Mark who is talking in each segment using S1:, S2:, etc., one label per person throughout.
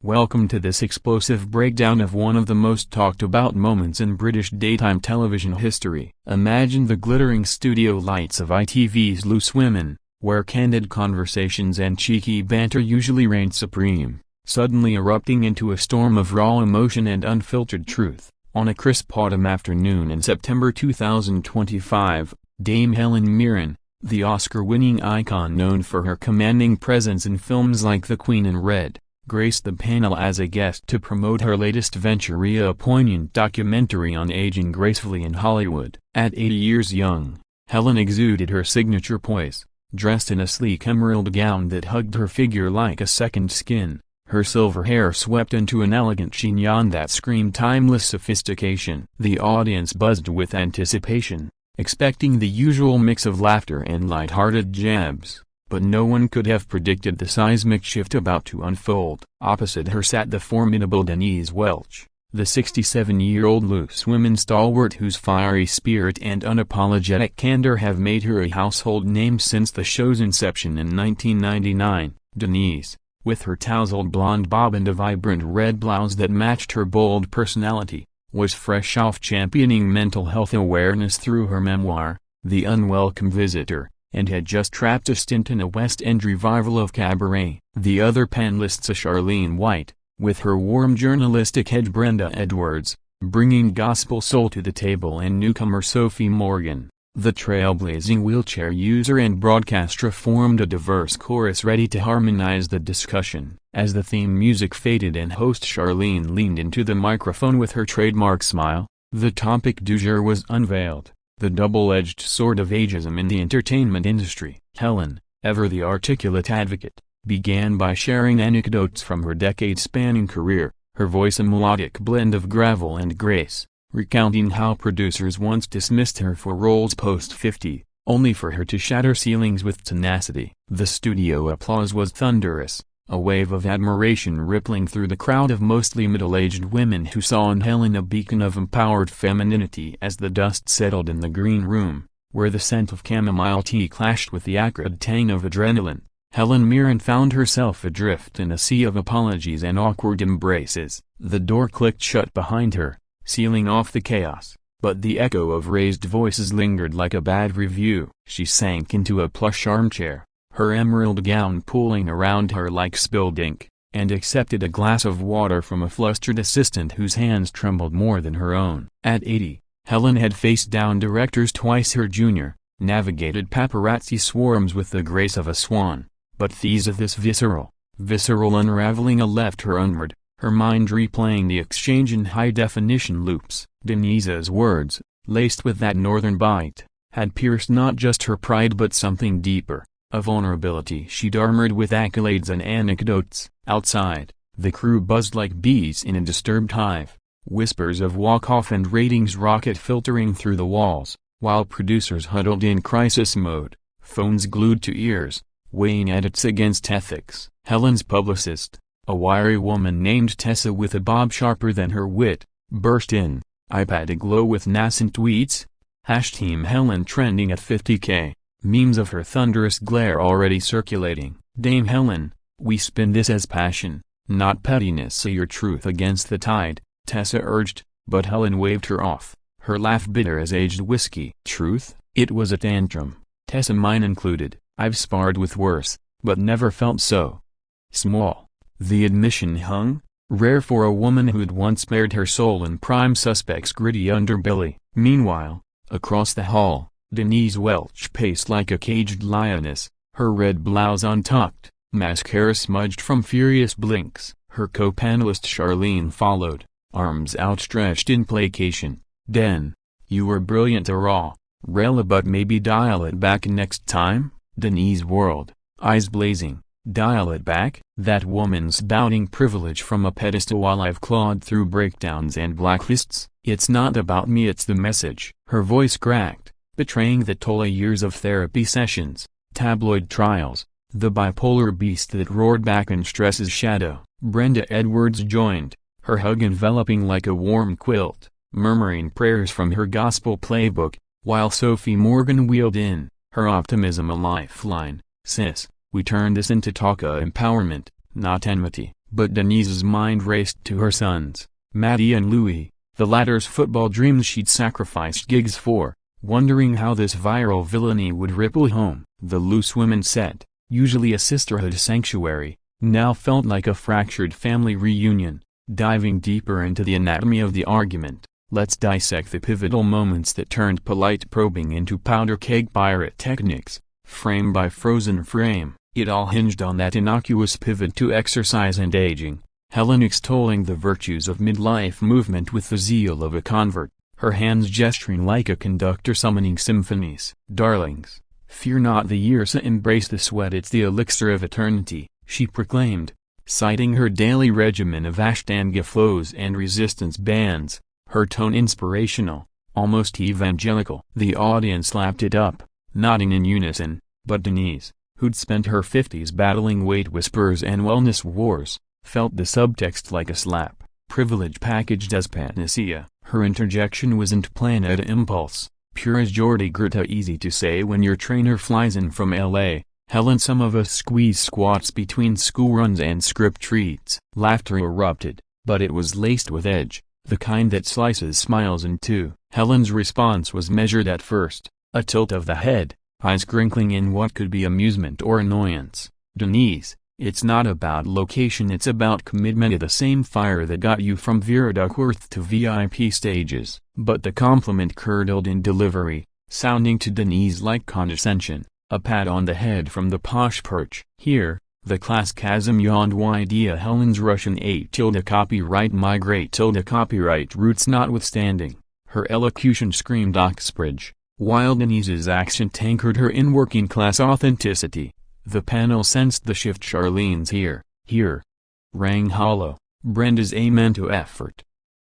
S1: Welcome to this explosive breakdown of one of the most talked about moments in British daytime television history. Imagine the glittering studio lights of ITV's Loose Women, where candid conversations and cheeky banter usually reign supreme, suddenly erupting into a storm of raw emotion and unfiltered truth. On a crisp autumn afternoon in September 2025, Dame Helen Mirren, the Oscar-winning icon known for her commanding presence in films like The Queen and Red, graced the panel as a guest to promote her latest venture, a poignant documentary on aging gracefully in Hollywood. At 80 years young, Helen exuded her signature poise, dressed in a sleek emerald gown that hugged her figure like a second skin, her silver hair swept into an elegant chignon that screamed timeless sophistication. The audience buzzed with anticipation, expecting the usual mix of laughter and light-hearted jabs. But no one could have predicted the seismic shift about to unfold. Opposite her sat the formidable Denise Welch, the 67-year-old Loose Women stalwart whose fiery spirit and unapologetic candor have made her a household name since the show's inception in 1999. Denise, with her tousled blonde bob and a vibrant red blouse that matched her bold personality, was fresh off championing mental health awareness through her memoir, The Unwelcome Visitor, and had just wrapped a stint in a West End revival of Cabaret. The other panelists, Charlene White, with her warm journalistic edge, Brenda Edwards, bringing gospel soul to the table, and newcomer Sophie Morgan, the trailblazing wheelchair user and broadcaster, formed a diverse chorus ready to harmonize the discussion. As the theme music faded and host Charlene leaned into the microphone with her trademark smile, the topic du jour was unveiled. The double-edged sword of ageism in the entertainment industry. Helen, ever the articulate advocate, began by sharing anecdotes from her decade-spanning career, her voice a melodic blend of gravel and grace, recounting how producers once dismissed her for roles post-50, only for her to shatter ceilings with tenacity. The studio applause was thunderous, a wave of admiration rippling through the crowd of mostly middle-aged women who saw in Helen a beacon of empowered femininity. As the dust settled in the green room, where the scent of chamomile tea clashed with the acrid tang of adrenaline, Helen Mirren found herself adrift in a sea of apologies and awkward embraces. The door clicked shut behind her, sealing off the chaos, but the echo of raised voices lingered like a bad review. She sank into a plush armchair, her emerald gown pooling around her like spilled ink, and accepted a glass of water from a flustered assistant whose hands trembled more than her own. At 80, Helen had faced down directors twice her junior, navigated paparazzi swarms with the grace of a swan, but these of this visceral unraveling left her unmoored, her mind replaying the exchange in high-definition loops. Denise's words, laced with that northern bite, had pierced not just her pride but something deeper, a vulnerability she'd armored with accolades and anecdotes. Outside, the crew buzzed like bees in a disturbed hive, whispers of walk-off and ratings rocket filtering through the walls, while producers huddled in crisis mode, phones glued to ears, weighing edits against ethics. Helen's publicist, a wiry woman named Tessa with a bob sharper than her wit, burst in, iPad aglow with nascent tweets, #Team Helen trending at 50K. Memes of her thunderous glare already circulating. Dame Helen, we spin this as passion, not pettiness. Say your truth against the tide, Tessa urged, but Helen waved her off, her laugh bitter as aged whiskey. Truth? It was a tantrum, Tessa, mine included. I've sparred with worse, but never felt so small. The admission hung, rare for a woman who'd once bared her soul in Prime Suspect's gritty underbelly. Meanwhile, across the hall, Denise Welch paced like a caged lioness, her red blouse untucked, mascara smudged from furious blinks. Her co-panelist Charlene followed, arms outstretched in placation. Den, you were brilliant raw, Rella, but maybe dial it back next time? Denise whirled, eyes blazing. Dial it back? That woman's doubting privilege from a pedestal while I've clawed through breakdowns and blacklists. It's not about me, it's the message. Her voice cracked, betraying the toll of years of therapy sessions, tabloid trials, the bipolar beast that roared back in stress's shadow. Brenda Edwards joined, her hug enveloping like a warm quilt, murmuring prayers from her gospel playbook, while Sophie Morgan wheeled in, her optimism a lifeline. Sis, we turned this into talk empowerment, not enmity. But Denise's mind raced to her sons, Matty and Louis, the latter's football dreams she'd sacrificed gigs for, wondering how this viral villainy would ripple home. The Loose Women set, usually a sisterhood sanctuary, now felt like a fractured family reunion. Diving deeper into the anatomy of the argument, let's dissect the pivotal moments that turned polite probing into powder keg pirate techniques, frame by frozen frame. It all hinged on that innocuous pivot to exercise and aging, Helen extolling the virtues of midlife movement with the zeal of a convert, her hands gesturing like a conductor summoning symphonies. "Darlings, fear not the years, embrace the sweat, it's the elixir of eternity," she proclaimed, citing her daily regimen of Ashtanga flows and resistance bands, her tone inspirational, almost evangelical. The audience lapped it up, nodding in unison, but Denise, who'd spent her 50s battling weight whispers and wellness wars, felt the subtext like a slap. Privilege packaged as panacea, her interjection wasn't planned at impulse, pure as Jordi Greta. Easy to say when your trainer flies in from LA, Helen. Some of us squeeze squats between school runs and script reads. Laughter erupted, but it was laced with edge, the kind that slices smiles in two. Helen's response was measured at first, a tilt of the head, eyes crinkling in what could be amusement or annoyance. "Denise, it's not about location, it's about commitment to the same fire that got you from Vera Duckworth to VIP stages." But the compliment curdled in delivery, sounding to Denise like condescension, a pat on the head from the posh perch. Here, the class chasm yawned idea. Helen's Russian copyright migrate copyright roots notwithstanding, her elocution screamed Oxbridge, while Denise's accent anchored her in working-class authenticity. The panel sensed the shift. Charlene's here, rang hollow, Brenda's amen to effort.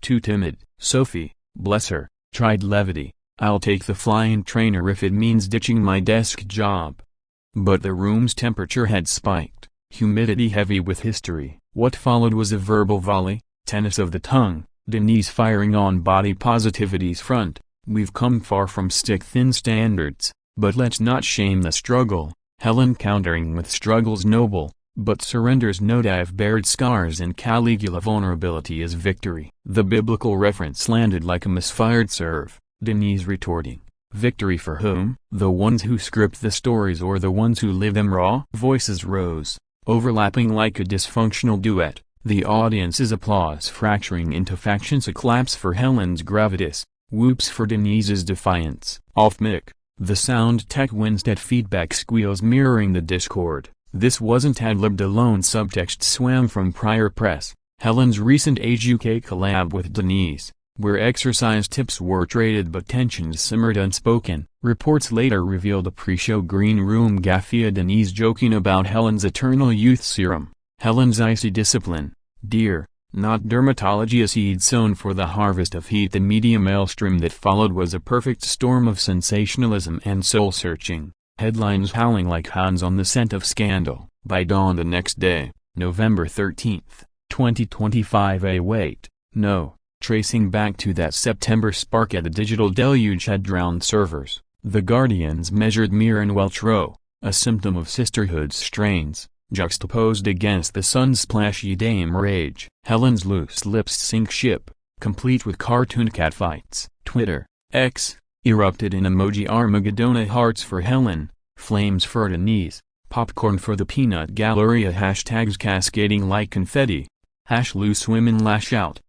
S1: Too timid, Sophie, bless her, tried levity. "I'll take the flying trainer if it means ditching my desk job." But the room's temperature had spiked, humidity heavy with history. What followed was a verbal volley, tennis of the tongue, Denise firing on body positivity's front. "We've come far from stick-thin standards, but let's not shame the struggle." Helen countering with struggle's noble, but surrender's note. "I've bared scars in Caligula, vulnerability is victory." The biblical reference landed like a misfired serve, Denise retorting, "Victory for whom? The ones who script the stories or the ones who live them raw?" Voices rose, overlapping like a dysfunctional duet, the audience's applause fracturing into factions. A claps for Helen's gravitas, whoops for Denise's defiance. Off mic, the sound tech winced at feedback squeals mirroring the discord. This wasn't ad-libbed alone, subtext swam from prior press, Helen's recent Age UK collab with Denise, where exercise tips were traded but tensions simmered unspoken. Reports later revealed a pre-show green room gaffe, Denise joking about Helen's eternal youth serum, Helen's icy discipline, dear, not dermatology, a seed sown for the harvest of heat. The media maelstrom that followed was a perfect storm of sensationalism and soul-searching, headlines howling like hounds on the scent of scandal. By dawn the next day, November 13, 2025, wait, no. Tracing back to that September spark at the digital deluge had drowned servers, The Guardian's measured Mirren Welch row, a symptom of sisterhood's strains, juxtaposed against the Sun's splashy dame rage. Helen's loose lips sink ship, complete with cartoon catfights. Twitter, X, erupted in emoji Armageddon. Hearts for Helen, flames for Denise, popcorn for the peanut galleria. Hashtags cascading like confetti. Loose women lash out.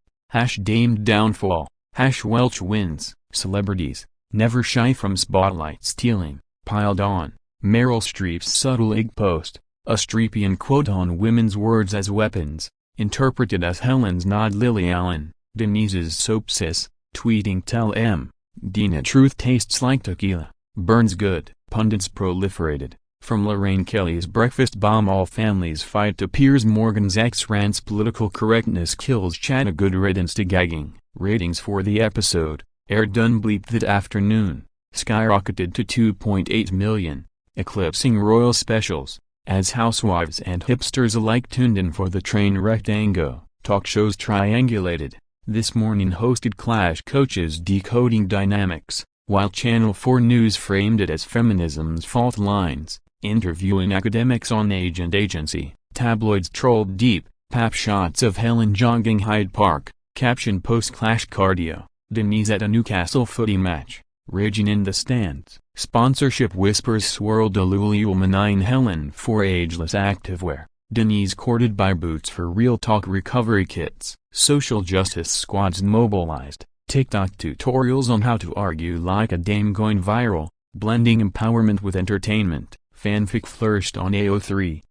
S1: Damed downfall, Welch wins. Celebrities, never shy from spotlight stealing, piled on. Meryl Streep's subtle egg post, a Streepian quote on women's words as weapons, interpreted as Helen's nod. Lily Allen, Denise's soap sis, tweeting tell M. Dina truth tastes like tequila, burns good. Pundits proliferated, from Lorraine Kelly's breakfast bomb all families fight to Piers Morgan's X rants political correctness kills chat. A good riddance to gagging. Ratings for the episode, aired unbleeped that afternoon, skyrocketed to 2.8 million, eclipsing royal specials, as housewives and hipsters alike tuned in for the train wreck tango. Talk shows triangulated. This Morning hosted Clash coaches decoding dynamics, while Channel 4 News framed it as feminism's fault lines, interviewing academics on age and agency. Tabloids trolled deep, Pap shots of Helen jogging Hyde Park, caption post-clash cardio, Denise at a Newcastle footy match, raging in the stands. Sponsorship whispers swirl de Lululemon Helen for ageless activewear, Denise courted by Boots for Real Talk recovery kits. Social justice squads mobilized, TikTok tutorials on how to argue like a dame going viral, blending empowerment with entertainment. Fanfic flourished on AO3/fic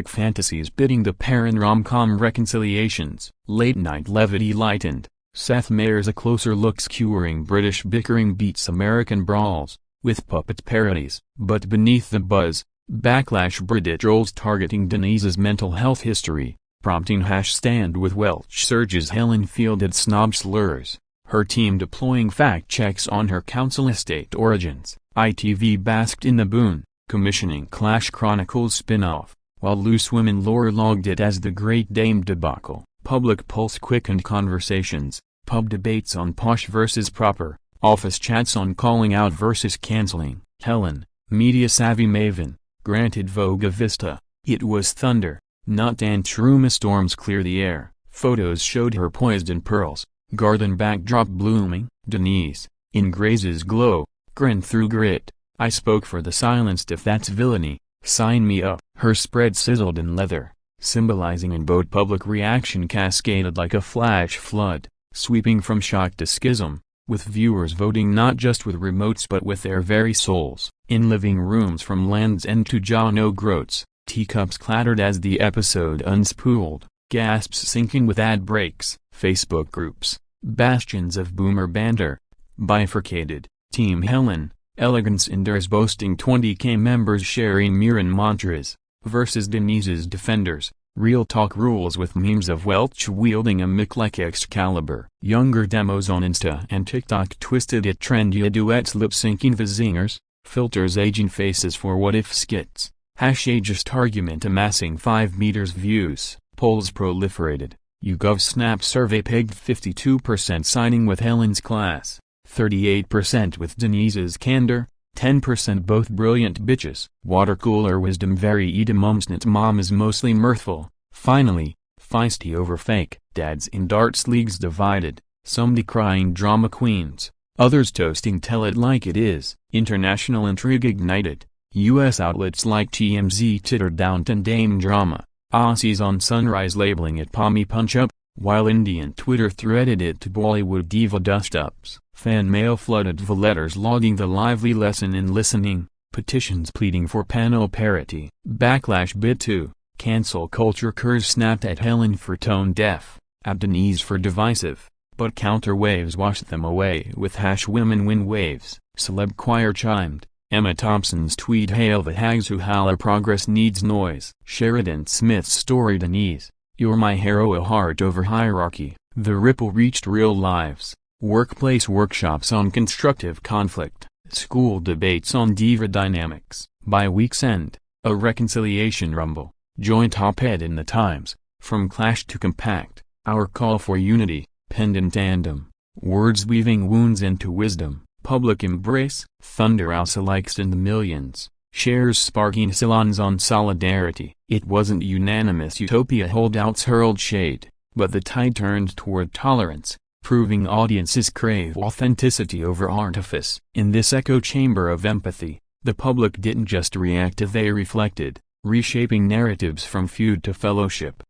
S1: fantasies bidding the pair in rom-com reconciliations. Late-night levity lightened, Seth Meyers a closer look skewering British bickering beats American brawls, with puppet parodies. But beneath the buzz, backlash Reddit trolls targeting Denise's mental health history, prompting #stand with Welch surges. Helen fielded snob slurs, her team deploying fact-checks on her council estate origins. ITV basked in the boon, commissioning Clash Chronicles spin-off, while Loose Women lore logged it as the Great Dame debacle. Public pulse quickened conversations, pub debates on posh versus proper, office chats on calling out versus canceling. Helen, media-savvy maven, granted Vogue a vista. It was thunder, not Antruma storms clear the air. Photos showed her poised in pearls, garden backdrop blooming. Denise, in Grace's glow, grin through grit. I spoke for the silenced. If that's villainy, sign me up. Her spread sizzled in leather, symbolizing in bold public reaction cascaded like a flash flood, sweeping from shock to schism, with viewers voting not just with remotes but with their very souls. In living rooms from Land's End to John O'Groats, teacups clattered as the episode unspooled, gasps sinking with ad breaks. Facebook groups, bastions of boomer banter, bifurcated. Team Helen, elegance endures boasting 20k members sharing Mirren mantras, versus Denise's defenders, Real Talk rules with memes of Welch wielding a mic like Excalibur. Younger demos on Insta and TikTok twisted it trendy duets lip-syncing the zingers, filters aging faces for what-if skits, #ageist argument amassing 5 meters views. Polls proliferated, YouGov Snap survey pegged 52% siding with Helen's class, 38% with Denise's candor, 10% both brilliant bitches. Watercooler wisdom very edamumsnit mom is mostly mirthful, finally, feisty over fake. Dads in darts leagues divided, some decrying drama queens, others toasting tell it like it is. International intrigue ignited, U.S. outlets like TMZ tittered Downton Dame drama, Aussies on Sunrise labeling it pommy punch-up, while Indian Twitter threaded it to Bollywood diva dust-ups. Fan mail flooded the letters logging the lively lesson in listening, petitions pleading for panel parity. Backlash bit 2, cancel culture curs snapped at Helen for tone-deaf, at Denise for divisive, but counter-waves washed them away with #women win waves. Celeb choir chimed, Emma Thompson's tweet hail the hags who holler progress needs noise. Sheridan Smith's story Denise, you're my hero a heart over hierarchy. The ripple reached real lives. Workplace workshops on constructive conflict, school debates on diva dynamics. By week's end, a reconciliation rumble, joint op-ed in the Times, from clash to compact, our call for unity, penned in tandem, words weaving wounds into wisdom, public embrace, thunder also likes in the millions, shares sparking salons on solidarity. It wasn't unanimous. Utopia holdouts hurled shade, but the tide turned toward tolerance, proving audiences crave authenticity over artifice. In this echo chamber of empathy, the public didn't just react, they reflected, reshaping narratives from feud to fellowship,